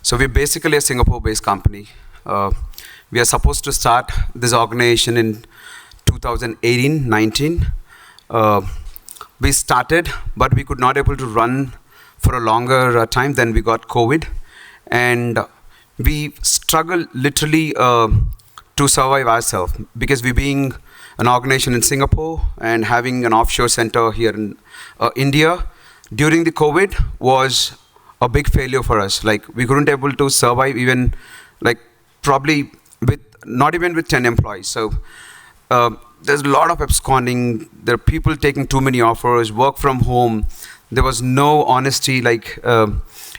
So we're basically a Singapore-based company. We are supposed to start this organization in 2018-19. We started, but we could not able to run for a longer time. Then we got COVID, and we struggled literally to survive ourselves, because we being an organization in Singapore and having an offshore center here in India during the COVID was a big failure for us. Like, we couldn't able to survive even, like, probably with not even with 10 employees. So there's a lot of absconding. There are people taking too many offers, work from home. There was no honesty, like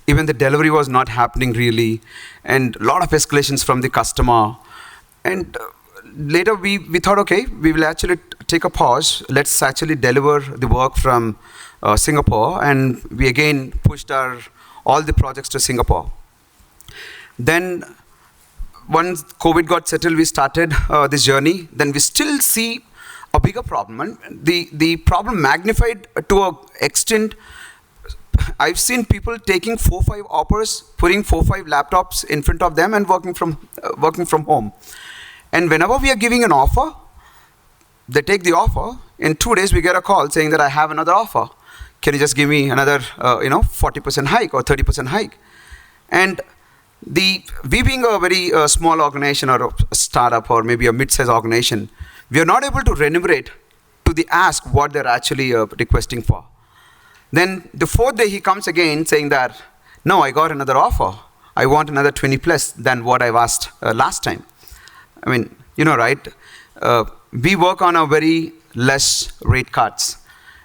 even the delivery was not happening really, and a lot of escalations from the customer. And later we thought, okay, we will actually take a pause. Let's actually deliver the work from Singapore, and we again pushed all the projects to Singapore. Then once COVID got settled, we started this journey. Then we still see a bigger problem, and the problem magnified to an extent. I've seen people taking 4-5 offers, putting 4-5 laptops in front of them, and working from home. And whenever we are giving an offer, they take the offer. In 2 days, we get a call saying that I have another offer. Can you just give me another 40% hike or 30% hike? And we being a very small organization or a startup or maybe a mid-sized organization, we are not able to remunerate to the ask what they're actually requesting for. Then the 4th day he comes again saying that, no, I got another offer. I want another 20 plus than what I've asked last time. I mean, right? We work on a very less rate cards,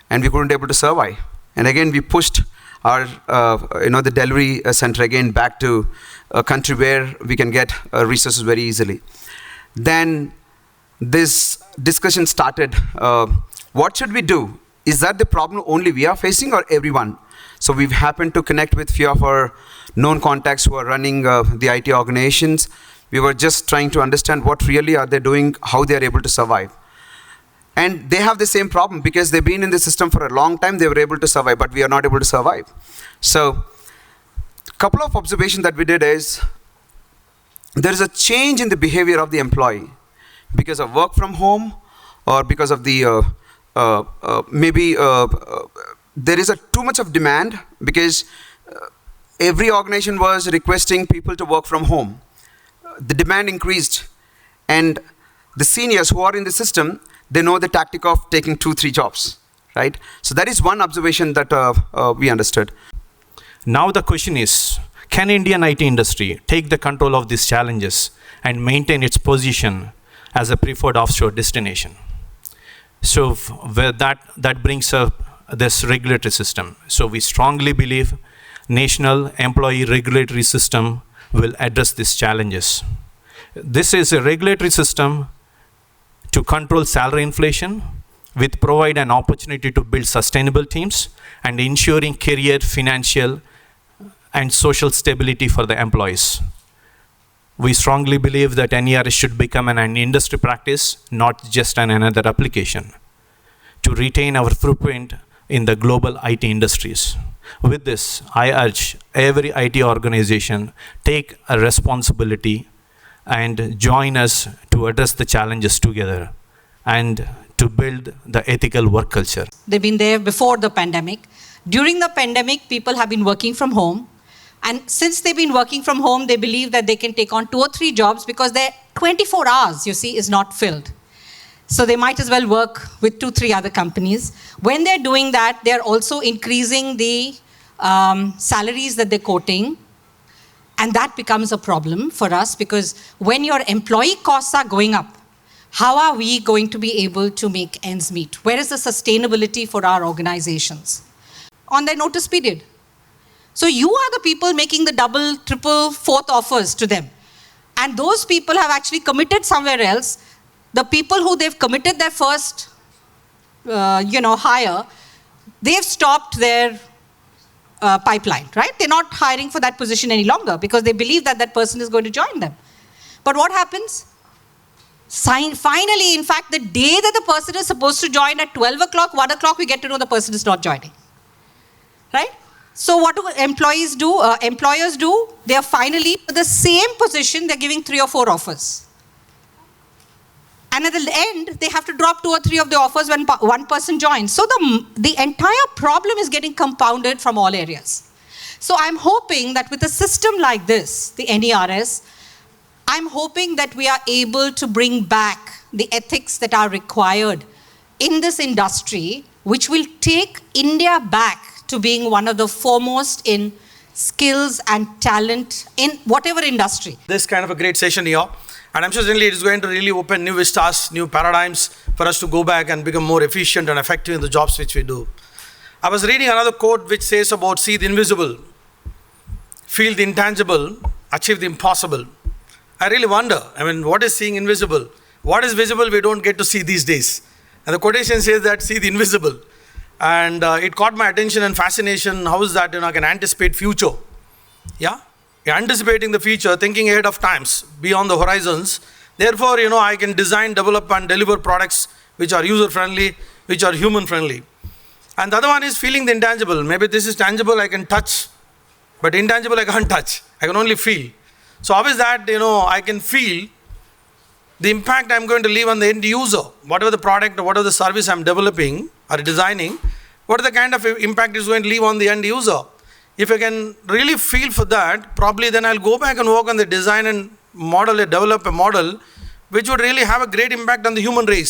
and we couldn't able to survive. And again, we pushed our, the delivery center again back to a country where we can get resources very easily. Then this discussion started. What should we do? Is that the problem only we are facing, or everyone? So we've happened to connect with few of our known contacts who are running the IT organizations. We were just trying to understand what really are they doing, how they are able to survive. And they have the same problem, because they've been in the system for a long time. They were able to survive, but we are not able to survive. So a couple of observations that we did is, there is a change in the behavior of the employee because of work from home, or because of the there is too much of demand, because every organization was requesting people to work from home. The demand increased, and the seniors who are in the system, they know the tactic of taking 2-3 jobs, right? So that is one observation that we understood. Now the question is, can Indian IT industry take the control of these challenges and maintain its position as a preferred offshore destination? So where that brings up this regulatory system. So we strongly believe national employee regulatory system will address these challenges. This is a regulatory system to control salary inflation, with provide an opportunity to build sustainable teams and ensuring career, financial, and social stability for the employees. We strongly believe that NERS should become an industry practice, not just another application, to retain our footprint in the global IT industries. With this, I urge every IT organization take a responsibility and join us to address the challenges together and to build the ethical work culture. They've been there before the pandemic. During the pandemic, people have been working from home. And since they've been working from home, they believe that they can take on 2 or 3 jobs, because their 24 hours, is not filled. So they might as well work with 2-3 other companies. When they're doing that, they're also increasing the salaries that they're quoting. And that becomes a problem for us, because when your employee costs are going up, how are we going to be able to make ends meet? Where is the sustainability for our organizations? On their notice period. So you are the people making the double, triple, 4th offers to them. And those people have actually committed somewhere else. The people who they've committed their first, hire, they've stopped their pipeline, right? They're not hiring for that position any longer, because they believe that that person is going to join them. But what happens? Finally, in fact, the day that the person is supposed to join at 12 o'clock, 1 o'clock, we get to know the person is not joining, right? So what do employees do? Employers do? They are finally, for the same position, they're giving 3 or 4 offers. And at the end, they have to drop 2 or 3 of the offers when one person joins. So the entire problem is getting compounded from all areas. So I'm hoping that with a system like this, the NERS, I'm hoping that we are able to bring back the ethics that are required in this industry, which will take India back to being one of the foremost in skills and talent in whatever industry. This kind of a great session here. And I'm sure certainly it is going to really open new vistas, new paradigms for us to go back and become more efficient and effective in the jobs which we do. I was reading another quote which says about see the invisible, feel the intangible, achieve the impossible. I really wonder, what is seeing invisible? What is visible we don't get to see these days? And the quotation says that see the invisible. And it caught my attention and fascination. How is that, I can anticipate future. Yeah? Anticipating the future, thinking ahead of times, beyond the horizons. Therefore, I can design, develop and deliver products which are user-friendly, which are human-friendly. And the other one is feeling the intangible. Maybe this is tangible, I can touch, but intangible, I can't touch. I can only feel. So how is that, I can feel the impact I'm going to leave on the end user. Whatever the product or whatever the service I'm developing or designing, what is the kind of impact it's going to leave on the end user? If I can really feel for that, probably then I'll go back and work on the design and develop a model which would really have a great impact on the human race.